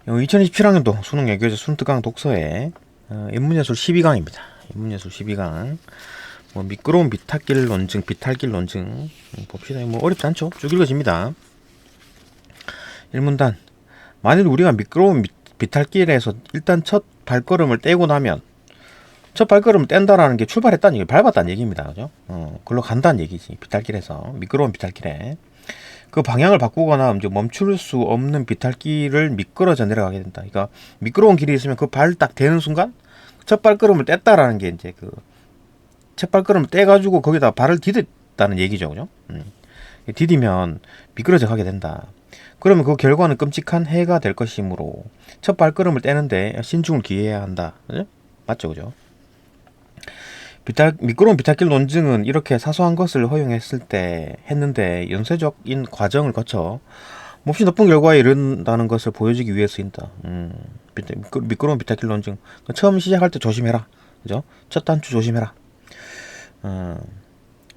2027학년도 수능 예교재 순특강 독서에 인문예술 12강입니다. 인문예술 12강 뭐 미끄러운 비탈길 논증, 비탈길 논증 봅시다. 뭐 어렵지 않죠? 쭉 읽어집니다. 1문단 만일 우리가 미끄러운 비탈길에서 일단 첫 발걸음을 떼고 나면 첫 발걸음을 뗀다라는 게 출발했다는 얘기, 밟았다는 얘기입니다. 그죠? 글로 간다는 얘기지. 비탈길에서 미끄러운 비탈길에 그 방향을 바꾸거나 이제 멈출 수 없는 비탈길을 미끄러져 내려가게 된다. 그러니까 미끄러운 길이 있으면 그 발 딱 대는 순간 첫 발걸음을 뗐다라는 게 이제 그 첫 발걸음을 떼가지고 거기다 발을 디뎠다는 얘기죠, 그죠? 디디면 미끄러져 가게 된다. 그러면 그 결과는 끔찍한 해가 될 것이므로 첫 발걸음을 떼는데 신중을 기해야 한다. 그죠? 맞죠, 그죠? 미끄러운 비탈길 논증은 이렇게 사소한 것을 허용했을 때 했는데 연쇄적인 과정을 거쳐 몹시 나쁜 결과에 이른다는 것을 보여주기 위해 쓰인다. 미끄러운 비탈길 논증 처음 시작할 때 조심해라. 그죠? 첫 단추 조심해라.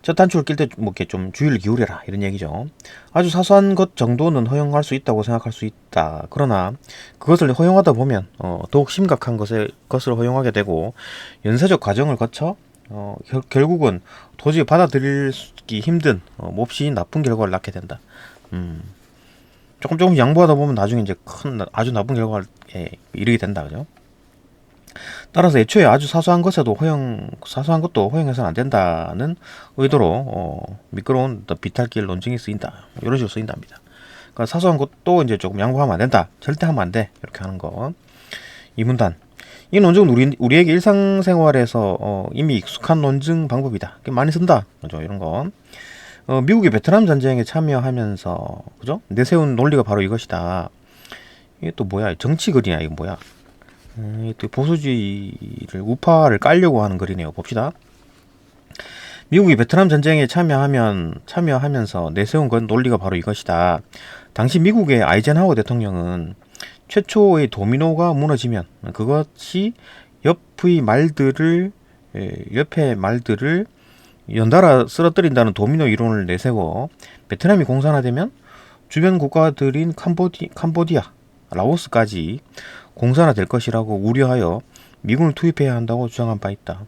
첫 단추를 낄 때 뭐 이렇게 좀 주의를 기울여라 이런 얘기죠. 아주 사소한 것 정도는 허용할 수 있다고 생각할 수 있다. 그러나 그것을 허용하다 보면 더욱 심각한 것을 허용하게 되고 연쇄적 과정을 거쳐 결국은 도저히 받아들이기 힘든 몹시 나쁜 결과를 낳게 된다. 조금 양보하다 보면 나중에 이제 아주 나쁜 결과에 이르게 된다. 그죠? 따라서 애초에 아주 사소한 것도 허용해서는 안 된다는 의도로 미끄러운 비탈길 논증이 쓰인다. 이런 식으로 쓰인답니다. 그러니까 사소한 것도 이제 조금 양보하면 안 된다. 절대 하면 안 돼. 이렇게 하는 거. 이 문단. 이 논증은 우리에게 일상생활에서 이미 익숙한 논증 방법이다. 많이 쓴다. 그죠? 이런 거. 미국이 베트남 전쟁에 참여하면서 그죠? 내세운 논리가 바로 이것이다. 이게 또 뭐야? 정치글이냐? 이거 뭐야? 또 보수주의를 우파를 깔려고 하는 글이네요. 봅시다. 미국이 베트남 전쟁에 참여하면서 내세운 건 논리가 바로 이것이다. 당시 미국의 아이젠하워 대통령은 최초의 도미노가 무너지면 그것이 옆의 말들을 연달아 쓰러뜨린다는 도미노 이론을 내세워 베트남이 공산화되면 주변 국가들인 캄보디아, 라오스까지 공산화될 것이라고 우려하여 미군을 투입해야 한다고 주장한 바 있다.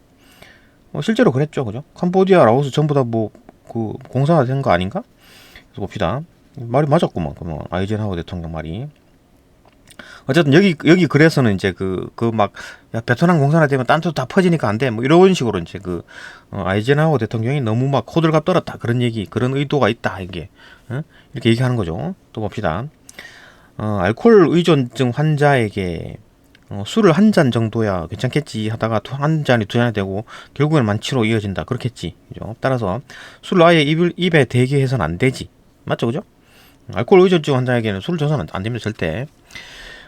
실제로 그랬죠, 그죠? 캄보디아, 라오스 전부 다 뭐 그 공산화된 거 아닌가? 그래서 봅시다. 말이 맞았구만. 그러면 아이젠하워 대통령 말이. 어쨌든 여기 글에서는 이제 야 베트남 공산화되면 딴 데 다 퍼지니까 안 돼. 뭐 이런 식으로 이제 아이젠하워 대통령이 너무 막 호들갑 떨었다. 그런 의도가 있다. 이게 이렇게 얘기하는 거죠. 또 봅시다. 알코올 의존증 환자에게 술을 한 잔 정도야 괜찮겠지 하다가 한 잔이 두 잔이 되고 결국에는 만취로 이어진다. 그렇겠지. 그죠? 따라서 술을 아예 입에 대게 해서는 안 되지. 맞죠? 그죠? 알코올 의존증 환자에게는 술을 줘서는 안 됩니다. 절대.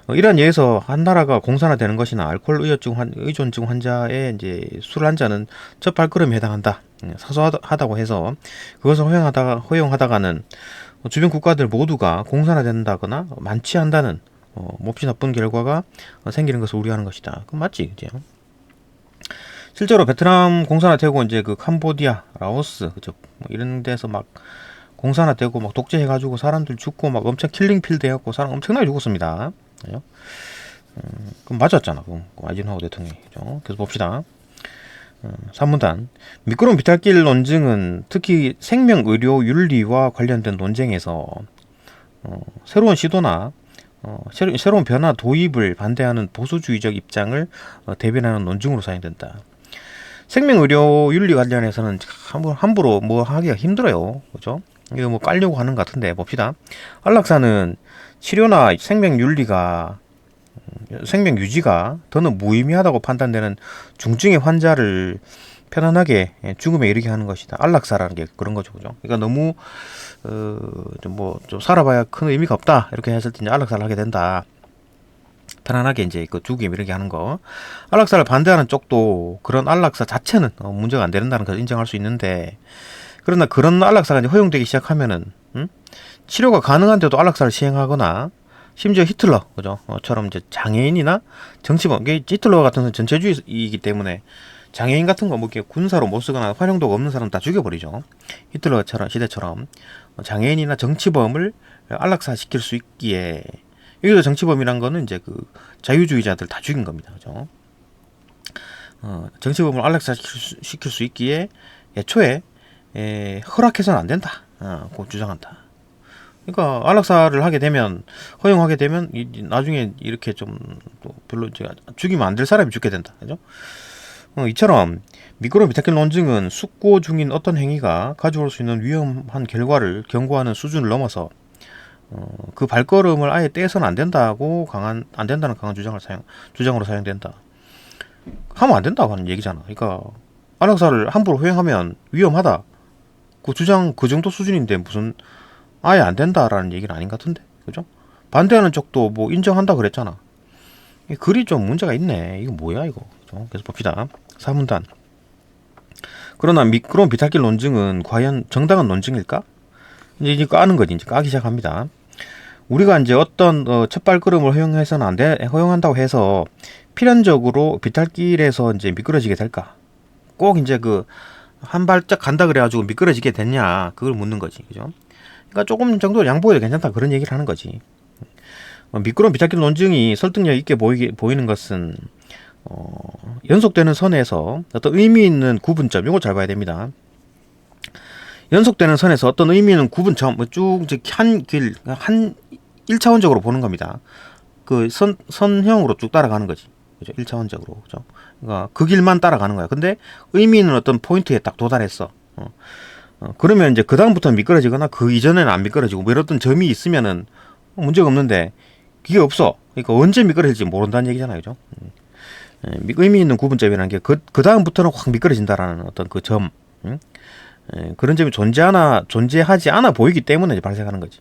이러한 예에서 한 나라가 공산화되는 것이나 알코올 의존증 환자의 이제 술 한 잔은 첫 발걸음에 해당한다. 사소하다고 해서 그것을 허용하다가는 주변 국가들 모두가 공산화된다거나 만취한다는 몹시 나쁜 결과가 생기는 것을 우려하는 것이다. 그건 맞지, 그죠? 실제로 베트남 공산화되고 이제 캄보디아, 라오스, 그죠? 뭐 이런 데서 막 공산화되고 막 독재해가지고 사람들 죽고 막 엄청 킬링필드 해갖고 사람 엄청나게 죽었습니다. 그죠? 그럼 맞았잖아, 아이젠하워 대통령이. 그죠? 그래서 봅시다. 3문단 미끄러운 비탈길 논증은 특히 생명의료 윤리와 관련된 논쟁에서 새로운 시도나 새로운 변화 도입을 반대하는 보수주의적 입장을 대변하는 논증으로 사용된다. 생명의료 윤리 관련해서는 함부로 뭐 하기가 힘들어요. 그죠? 이거 뭐 깔려고 하는 것 같은데 봅시다. 안락사는 치료나 생명 유지가 더는 무의미하다고 판단되는 중증의 환자를 편안하게 죽음에 이르게 하는 것이다. 안락사라는 게 그런 거죠, 그죠? 그러니까 너무 좀 살아봐야 큰 의미가 없다 이렇게 했을 때 이제 안락사를 하게 된다. 편안하게 이제 죽음에 이르게 하는 거. 안락사를 반대하는 쪽도 그런 안락사 자체는 문제가 안 된다는 걸 인정할 수 있는데, 그러나 그런 안락사가 이제 허용되기 시작하면은 치료가 가능한데도 안락사를 시행하거나 심지어 히틀러, 그죠? 처럼 이제 장애인이나 정치범, 이게 히틀러 같은 건 전체주의이기 때문에 장애인 같은 거 뭐 이렇게 군사로 못 쓰거나 활용도가 없는 사람 다 죽여버리죠. 히틀러처럼 시대처럼 장애인이나 정치범을 안락사 시킬 수 있기에 여기서 정치범이란 거는 이제 그 자유주의자들 다 죽인 겁니다. 그죠? 정치범을 안락사시킬 수 있기에 애초에 허락해서는 안 된다. 고 주장한다. 그러니까 안락사를 하게 되면 허용하게 되면 나중에 이렇게 좀 별로 죽이면 안 될 사람이 죽게 된다. 그죠? 이처럼 미끄러운 비타길 논증은 숙고 중인 어떤 행위가 가져올 수 있는 위험한 결과를 경고하는 수준을 넘어서 그 발걸음을 아예 떼서는 안 된다고 안 된다는 강한 주장으로 사용된다. 하면 안 된다고 하는 얘기잖아. 그러니까 안락사를 함부로 허용하면 위험하다. 그 주장 그 정도 수준인데 무슨 아예 안 된다라는 얘기는 아닌 것 같은데, 그죠? 반대하는 쪽도 뭐 인정한다 그랬잖아. 이 글이 좀 문제가 있네. 이거 뭐야 이거? 그죠? 계속 봅시다. 사문단. 그러나 미끄러운 비탈길 논증은 과연 정당한 논증일까? 이제 까는 거지. 이제 까기 시작합니다. 우리가 이제 어떤 첫 발걸음을 허용한다고 해서 필연적으로 비탈길에서 이제 미끄러지게 될까? 꼭 이제 그 한 발짝 간다 그래가지고 미끄러지게 됐냐? 그걸 묻는 거지, 그죠? 그러니까 조금 정도 양보해도 괜찮다 그런 얘기를 하는 거지. 미끄러운 비탈길 논증이 설득력 있게 보이는 것은 연속되는 선에서 어떤 의미 있는 구분점, 이거 잘 봐야 됩니다. 연속되는 선에서 어떤 의미 있는 구분점, 쭉 이제 한 1차원적으로 보는 겁니다. 그 선형으로 쭉 따라가는 거지. 그죠? 1차원적으로. 그죠? 그러니까 그 길만 따라가는 거야. 근데 의미 있는 어떤 포인트에 딱 도달했어. 그러면 이제 그다음부터 미끄러지거나 그 이전에는 안 미끄러지고 뭐 이런 어떤 점이 있으면은 문제가 없는데 그게 없어. 그러니까 언제 미끄러질지 모른다는 얘기잖아요. 그죠? 의미 있는 구분점이라는 게 그 다음부터는 확 미끄러진다라는 어떤 그 점. 그런 점이 존재하지 않아 보이기 때문에 이제 발생하는 거지.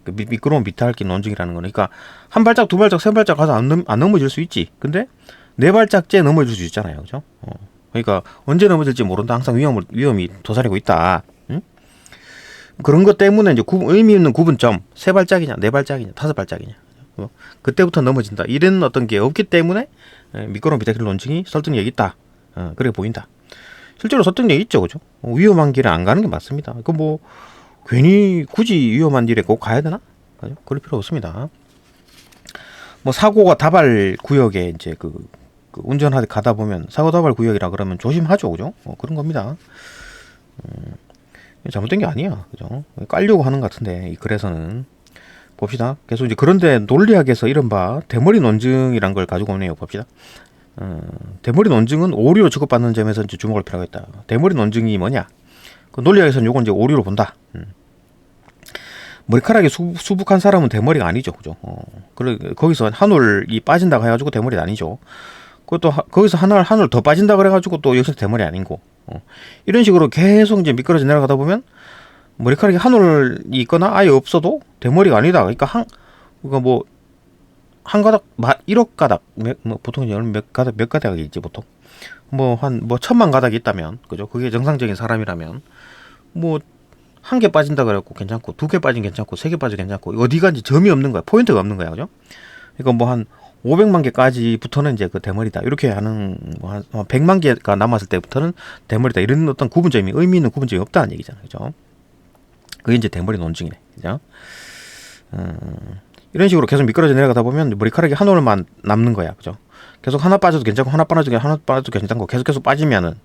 그 미끄러운 비탈길 논증이라는 거는, 그러니까 한 발짝, 두 발짝, 세 발짝 가서 안 넘어질 수 있지. 근데 네 발짝째 넘어질 수 있잖아요, 그죠? 그러니까 언제 넘어질지 모른다. 항상 위험이 도사리고 있다. 그런 것 때문에 이제 의미 있는 구분점, 세 발짝이냐, 네 발짝이냐, 다섯 발짝이냐, 그때부터 넘어진다. 이런 어떤 게 없기 때문에 미끄러운 비탈길 논증이 설득력이 있다. 그래 보인다. 실제로 설득력이 있죠, 그죠? 위험한 길에 안 가는 게 맞습니다. 그 뭐 괜히 굳이 위험한 길에 꼭 가야 되나? 그죠? 그럴 필요 없습니다. 뭐 사고가 다발 구역에 이제 그 운전하다 가다 보면 사고 다발 구역이라 그러면 조심하죠, 그죠? 그런 겁니다. 잘못된 게 아니야, 그죠? 깔려고 하는 것 같은데 이 글에서는 봅시다. 계속 이제 그런데 논리학에서 이른바 대머리 논증이란 걸 가지고 오네요. 봅시다. 대머리 논증은 오류로 취급받는 점에서 이제 주목할 필요가 있다. 대머리 논증이 뭐냐? 그 논리학에서는 요건 이제 오류로 본다. 머리카락이 수북한 사람은 대머리가 아니죠, 그죠? 거기서 한올이 빠진다고 해가지고 대머리가 아니죠. 그것도 거기서 한올 더 빠진다 그래가지고 또 역시 대머리 아니고. 이런 식으로 계속 이제 미끄러져 내려가다 보면 머리카락이 한올이 있거나 아예 없어도 대머리가 아니다. 그러니까 뭐 한 가닥, 1억 가닥, 보통 몇 가닥이 있지, 보통. 뭐 1000만 가닥이 있다면, 그죠? 그게 정상적인 사람이라면, 뭐, 한 개 빠진다 그래갖고 괜찮고, 2개 빠진 괜찮고, 3개 빠진 괜찮고, 어디가 이제 점이 없는 거야. 포인트가 없는 거야, 그죠? 그러니까 뭐 한 500만 개까지부터는 이제 그 대머리다. 이렇게 하는, 뭐 한 100만 개가 남았을 때부터는 대머리다. 이런 어떤 구분점이, 의미 있는 구분점이 없다는 얘기잖아요, 그죠? 그게 이제 대머리 논증이네, 그죠? 이런 식으로 계속 미끄러져 내려가다 보면 머리카락이 한 올만 남는 거야, 그죠? 계속 하나 빠져도 괜찮고 하나 빠져도 괜찮고 계속 빠지면은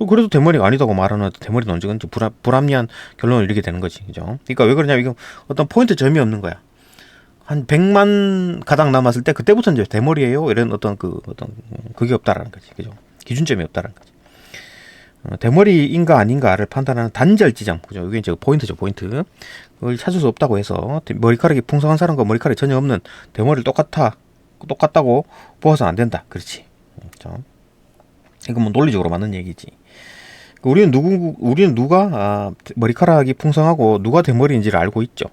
그래도 대머리가 아니다고 말하는 대머리 논증은 불합리한 결론을 이르게 되는 거지, 그죠? 그러니까 왜 그러냐면 이거 어떤 포인트 점이 없는 거야. 한 100만 가닥 남았을 때 그때부터 이제 대머리예요. 이런 어떤 그게 없다라는 거지, 그죠? 기준점이 없다라는 거지. 대머리인가 아닌가를 판단하는 단절 지점, 그죠? 이게 이제 포인트죠, 포인트. 그걸 찾을 수 없다고 해서 머리카락이 풍성한 사람과 머리카락이 전혀 없는 대머리를 똑같다고 보아서는 안 된다. 그렇지. 그렇죠? 이건 뭐 논리적으로 맞는 얘기지. 우리는 누가 머리카락이 풍성하고 누가 대머리인지를 알고 있죠.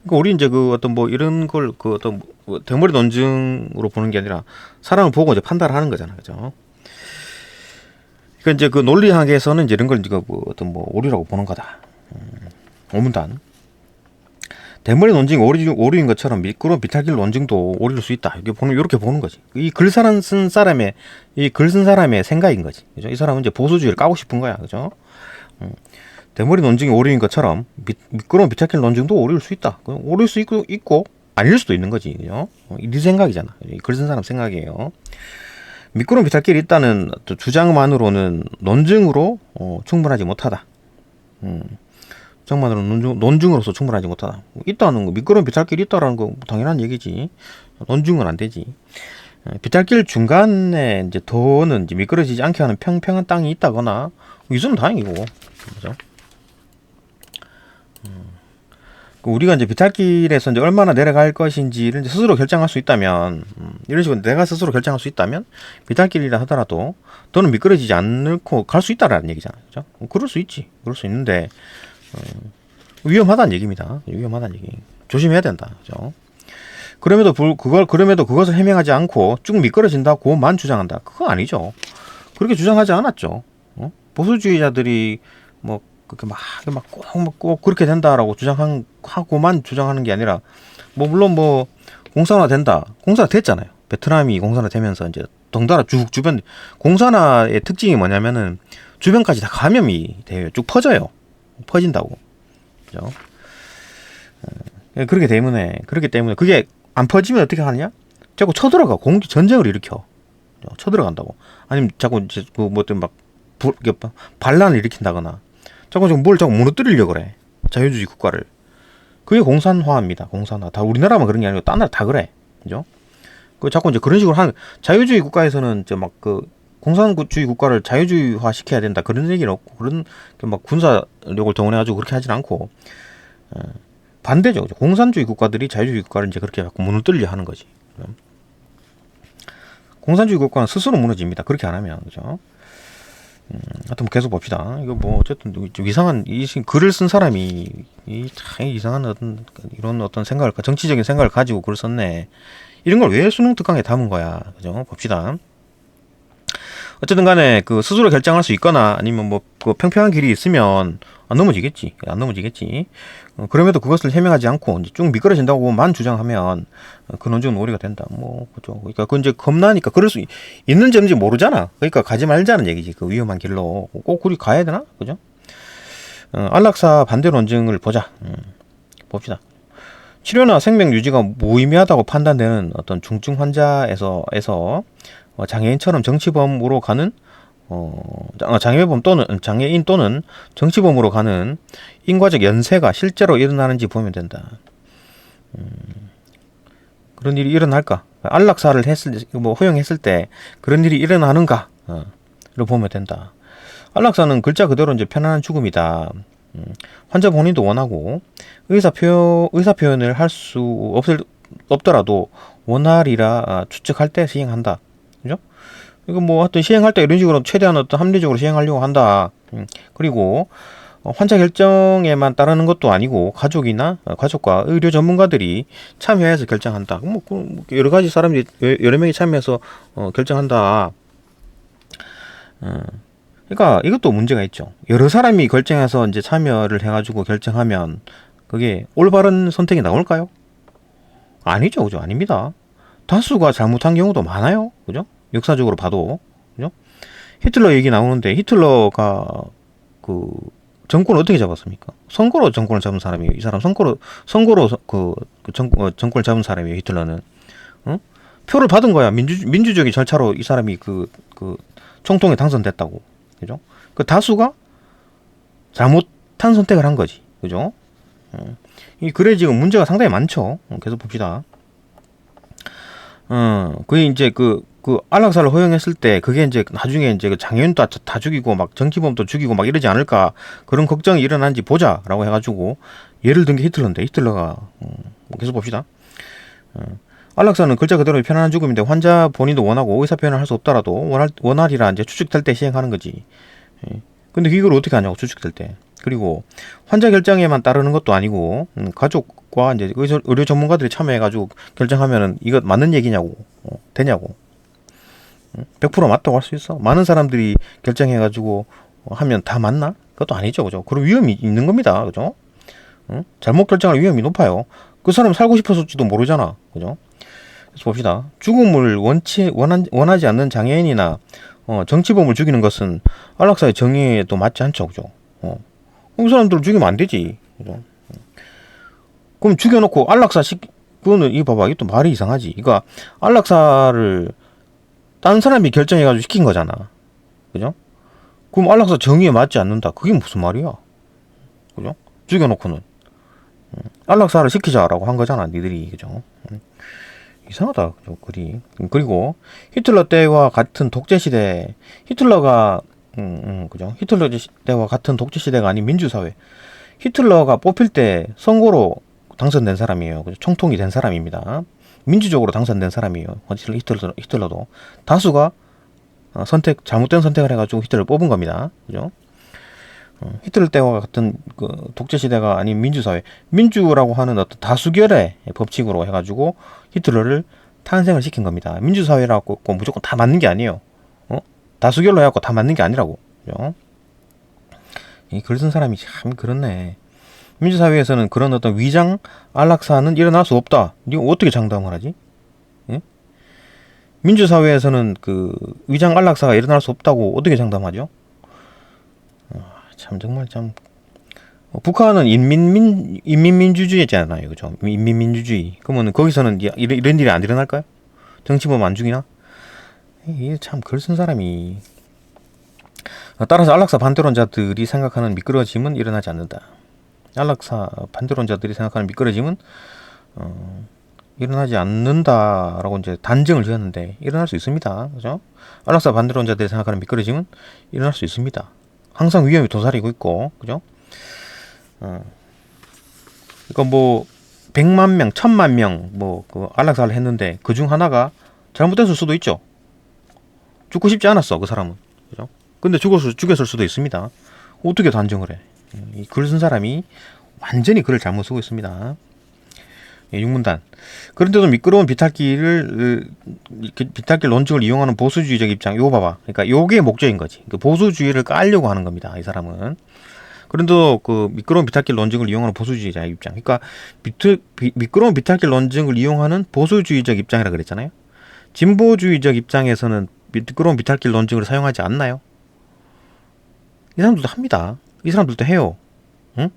그러니까 우리 이제 그 어떤 뭐 이런 걸 그 어떤 대머리 논증으로 보는 게 아니라 사람을 보고 이제 판단을 하는 거잖아, 그죠? 그러니까 이제 그 논리학에서는 이제 이런 걸 이제 어떤 뭐 오류라고 보는 거다. 오문단. 대머리 논증이 오류인 것처럼 미끄러운 비탈길 논증도 오류일 수 있다. 이렇게 보는 거지. 이 글 쓴 사람의 생각인 거지. 그죠? 이 사람은 이제 보수주의를 까고 싶은 거야. 그죠? 대머리 논증이 오류인 것처럼 미끄러운 비탈길 논증도 오류일 수 있다. 오류일 수 있고 아닐 수도 있는 거지, 그죠? 네 생각이잖아. 글 쓴 사람 생각이에요. 미끄러운 비탈길이 있다는 주장만으로는 논증으로 충분하지 못하다. 주장만으로 논증으로서 충분하지 못하다. 있다는 거, 미끄러운 비탈길이 있다라는 거 당연한 얘기지. 논증은 안 되지. 비탈길 중간에 이제 더는 이제 미끄러지지 않게 하는 평평한 땅이 있다거나 있으면 다행이고, 그죠? 우리가 이제 비탈길에서 이제 얼마나 내려갈 것인지를 이제 스스로 결정할 수 있다면, 이런 식으로 내가 스스로 결정할 수 있다면, 비탈길이라 하더라도, 너는 미끄러지지 않고 갈 수 있다라는 얘기잖아요. 그죠? 그럴 수 있지. 그럴 수 있는데, 위험하다는 얘기입니다. 위험하다는 얘기. 조심해야 된다. 그죠? 그럼에도 그것을 해명하지 않고 쭉 미끄러진다고만 주장한다. 그건 아니죠. 그렇게 주장하지 않았죠. 보수주의자들이 뭐, 그렇게 꼭 그렇게 된다라고 하고만 주장하는 게 아니라, 물론 공산화 된다. 공산화 됐잖아요. 베트남이 공산화 되면서 이제 덩달아 쭉 주변, 공산화의 특징이 뭐냐면은 주변까지 다 감염이 돼요. 쭉 퍼져요. 퍼진다고. 그죠? 그렇기 때문에 그게 안 퍼지면 어떻게 하느냐? 자꾸 쳐들어가. 전쟁을 일으켜. 쳐들어간다고. 아니면 자꾸 이제 반란을 일으킨다거나. 자꾸 무너뜨리려고 그래. 자유주의 국가를. 그게 공산화입니다. 공산화. 다 우리나라만 그런 게 아니고 딴 나라 다 그래. 그죠? 자꾸 이제 그런 식으로 자유주의 국가에서는 이제 공산주의 국가를 자유주의화 시켜야 된다. 그런 얘기는 없고, 그런 군사력을 동원해가지고 그렇게 하진 않고, 반대죠. 공산주의 국가들이 자유주의 국가를 이제 그렇게 자꾸 무너뜨리려 하는 거지. 공산주의 국가는 스스로 무너집니다. 그렇게 안 하면. 그죠? 하여튼 계속 봅시다. 이거 어쨌든 좀 이상한, 글을 쓴 사람이 참 이상한 이런 생각을, 정치적인 생각을 가지고 글을 썼네. 이런 걸 왜 수능 특강에 담은 거야. 그죠? 봅시다. 어쨌든 간에 스스로 결정할 수 있거나 아니면 평평한 길이 있으면 안 넘어지겠지. 그럼에도 그것을 해명하지 않고 이제 쭉 미끄러진다고만 주장하면 그 논증은 오리가 된다. 그죠. 그러니까 이제 겁나니까 그럴 수 있는지 없는지 모르잖아. 그러니까 가지 말자는 얘기지. 그 위험한 길로 꼭 우리 가야 되나? 그죠? 안락사 반대 논증을 보자. 봅시다. 치료나 생명 유지가 무의미하다고 판단되는 어떤 중증 환자에서 장애인처럼 정치범으로 가는 장애인 또는 정치범으로 가는 인과적 연쇄가 실제로 일어나는지 보면 된다. 그런 일이 일어날까? 안락사를 허용했을 때 그런 일이 일어나는가? 를 보면 된다. 안락사는 글자 그대로 이제 편안한 죽음이다. 환자 본인도 원하고 의사 표현을 할 수 없더라도 원하리라 추측할 때 시행한다. 그죠? 이거 하여튼 시행할 때 이런 식으로 최대한 합리적으로 시행하려고 한다. 그리고 환자 결정에만 따르는 것도 아니고 가족과 의료 전문가들이 참여해서 결정한다. 여러 가지 사람들이 여러 명이 참여해서 결정한다. 그러니까 이것도 문제가 있죠. 여러 사람이 결정해서 이제 참여를 해가지고 결정하면 그게 올바른 선택이 나올까요? 아니죠, 그죠? 아닙니다. 다수가 잘못한 경우도 많아요, 그죠? 역사적으로 봐도, 그죠? 히틀러 얘기 나오는데 히틀러가 정권을 어떻게 잡았습니까? 선거로 정권을 잡은 사람이에요. 이 사람 선거로 정권을 잡은 사람이에요. 히틀러는 표를 받은 거야. 민주적인 절차로 이 사람이 총통에 당선됐다고. 그죠? 다수가 잘못한 선택을 한 거지. 그죠? 그래 지금 문제가 상당히 많죠. 계속 봅시다. 그게 이제 안락사를 허용했을 때 그게 이제 나중에 이제 장애인도 다 죽이고 정치범도 죽이고 이러지 않을까 그런 걱정이 일어난지 보자라고 해가지고 예를 든 게 히틀러인데 히틀러가 계속 봅시다. 안락사는 글자 그대로 편안한 죽음인데 환자 본인도 원하고 의사 표현을 할 수 없더라도 원하리라 이제 추측될 때 시행하는 거지. 근데 이걸 어떻게 하냐고 추측될 때. 그리고 환자 결정에만 따르는 것도 아니고 가족과 이제 의료 전문가들이 참여해가지고 결정하면은 이거 맞는 얘기냐고 되냐고. 100% 맞다고 할 수 있어? 많은 사람들이 결정해가지고 하면 다 맞나? 그것도 아니죠, 그죠? 그런 위험이 있는 겁니다, 그죠? 잘못 결정할 위험이 높아요. 그 사람 살고 싶었을지도 모르잖아, 그죠? 그래서 봅시다. 죽음을 원하지 않는 장애인이나 정치범을 죽이는 것은 안락사의 정의에도 맞지 않죠, 그죠? 그 사람들을 죽이면 안 되지, 그죠? 그럼 죽여놓고 그거는 이 봐봐, 이것도 말이 이상하지. 그러니까 안락사를 딴 사람이 결정해가지고 시킨 거잖아. 그죠? 그럼 안락사 정의에 맞지 않는다. 그게 무슨 말이야? 그죠? 죽여놓고는 안락사를 시키자라고 한 거잖아, 니들이. 그죠? 이상하다, 그죠? 글이. 그리고 히틀러 때와 같은 독재 시대, 히틀러가 그죠? 히틀러 때와 같은 독재 시대가 아닌 민주사회. 히틀러가 뽑힐 때 선거로 당선된 사람이에요. 그죠? 총통이 된 사람입니다. 민주적으로 당선된 사람이에요. 히틀러도 다수가 잘못된 선택을 해가지고 히틀러를 뽑은 겁니다. 그죠? 히틀러 때와 같은 그 독재 시대가 아닌 민주사회, 민주라고 하는 어떤 다수결의 법칙으로 해가지고 히틀러를 탄생을 시킨 겁니다. 민주사회라고 무조건 다 맞는 게 아니에요. 다수결로 해갖고 다 맞는 게 아니라고. 그죠? 이 글 쓴 사람이 참 그렇네. 민주사회에서는 그런 어떤 위장 안락사는 일어날 수 없다. 이거 어떻게 장담을 하지? 예? 민주사회에서는 그 위장 안락사가 일어날 수 없다고 어떻게 장담하죠? 참 정말 참 북한은 인민민주주의잖아요, 그죠? 인민민주주의. 그러면 거기서는 이런 일이 안 일어날까요? 정치범 안 죽이나? 이게 참 글 쓴 사람이. 따라서 안락사 반대론자들이 생각하는 미끄러짐은 일어나지 않는다. 안락사 반대론자들이 생각하는 미끄러짐은 일어나지 않는다라고 이제 단정을 지었는데 일어날 수 있습니다, 그죠? 안락사 반대론자들이 생각하는 미끄러짐은 일어날 수 있습니다. 항상 위험이 도사리고 있고, 그죠? 그러니까 뭐 100만 명, 1000만 명 그 안락사를 했는데 그 중 하나가 잘못됐을 수도 있죠. 죽고 싶지 않았어, 그 사람은, 그죠? 근데 죽였을 수도 있습니다. 어떻게 단정을 해? 이 글 쓴 사람이 완전히 글을 잘못 쓰고 있습니다. 육문단. 그런데도 미끄러운 비탈길 논증을 이용하는 보수주의적 입장. 요거 봐봐. 그러니까 요게 목적인 거지. 그 보수주의를 깔려고 하는 겁니다, 이 사람은. 그런데도 그 미끄러운 비탈길 논증을 이용하는 보수주의자 입장. 그러니까 미끄러운 비탈길 논증을 이용하는 보수주의적 입장이라 그랬잖아요. 진보주의적 입장에서는 미끄러운 비탈길 논증을 사용하지 않나요? 이 사람들도 합니다. 이 사람들도 해요. 응?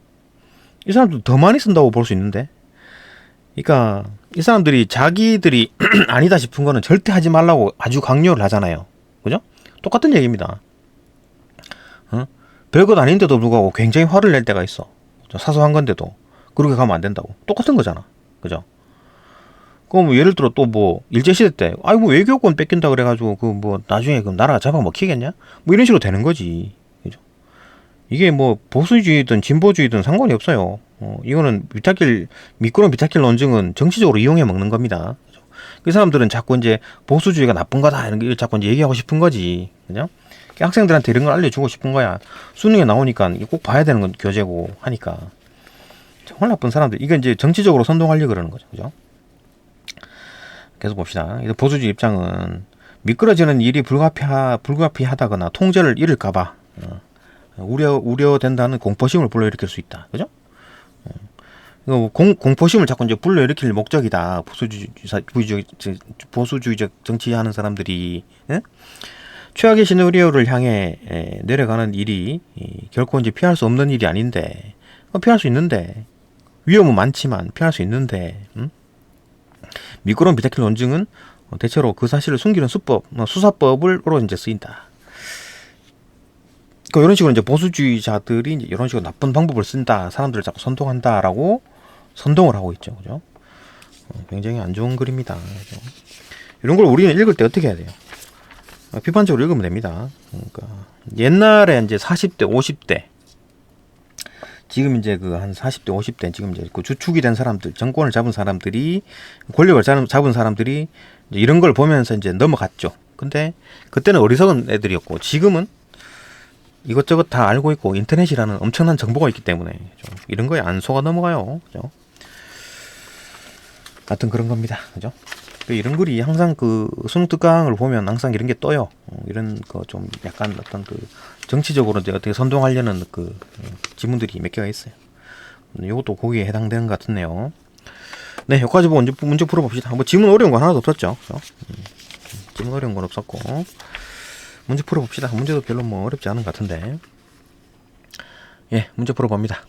이 사람들도 더 많이 쓴다고 볼 수 있는데. 그러니까 이 사람들이 자기들이 아니다 싶은 거는 절대 하지 말라고 아주 강요를 하잖아요. 그죠? 똑같은 얘기입니다. 별것 아닌데도 불구하고 굉장히 화를 낼 때가 있어. 사소한 건데도 그렇게 가면 안 된다고. 똑같은 거잖아. 그죠? 그럼 뭐 예를 들어 또 뭐 일제시대 때 뭐 외교권 뺏긴다 그래가지고 그 뭐 나중에 그럼 나라가 잡아먹히겠냐? 뭐 이런 식으로 되는 거지. 그죠? 이게 뭐 보수주의든 진보주의든 상관이 없어요. 이거는 미끄러운 비탈길 논증은 정치적으로 이용해 먹는 겁니다. 그죠? 그 사람들은 자꾸 이제 보수주의가 나쁜 거다 이런 걸 자꾸 이제 얘기하고 싶은 거지. 그죠? 학생들한테 이런 걸 알려주고 싶은 거야. 수능에 나오니까 꼭 봐야 되는 건 교재고 하니까. 정말 나쁜 사람들. 이건 이제 정치적으로 선동하려고 그러는 거죠. 그죠? 계속 봅시다. 보수주의 입장은 미끄러지는 일이 불가피하다거나 통제를 잃을까봐 우려된다는 공포심을 불러일으킬 수 있다. 그죠? 공포심을 자꾸 이제 불러일으킬 목적이다. 보수주의적 정치하는 사람들이. 예? 최악의 시나리오를 향해 내려가는 일이 결코 이제 피할 수 없는 일이 아닌데, 피할 수 있는데, 위험은 많지만 피할 수 있는데, 미끄러운 비탈길 논증은 대체로 그 사실을 숨기는 수사법으로 이제 쓰인다. 그러니까 이런 식으로 이제 보수주의자들이 이제 이런 식으로 나쁜 방법을 쓴다, 사람들을 자꾸 선동한다라고 선동을 하고 있죠, 그죠? 굉장히 안 좋은 글입니다. 그죠? 이런 걸 우리는 읽을 때 어떻게 해야 돼요? 비판적으로 읽으면 됩니다. 그러니까 옛날에 이제 40대, 50대, 지금 이제 그 한 40대, 50대 지금 이제 그 주축이 된 사람들, 정권을 잡은 사람들이, 권력을 잡은 사람들이 이제 이런 걸 보면서 이제 넘어갔죠. 근데 그때는 어리석은 애들이었고 지금은 이것저것 다 알고 있고 인터넷이라는 엄청난 정보가 있기 때문에 좀 이런 거에 안 속아 넘어가요. 그죠? 하여튼 그런 겁니다. 그죠? 이런 글이 항상 그 수능 특강을 보면 항상 이런 게 떠요. 이런 거 좀 약간 어떤 그 정치적으로 이제 어떻게 선동하려는 그 지문들이 몇 개가 있어요. 이것도 거기에 해당되는 것 같네요. 네, 여기까지 보고 문제 풀어봅시다. 뭐 지문 어려운 건 하나도 없었죠. 지문 어려운 건 없었고 문제 풀어봅시다. 문제도 별로 뭐 어렵지 않은 것 같은데. 예, 문제 풀어봅니다.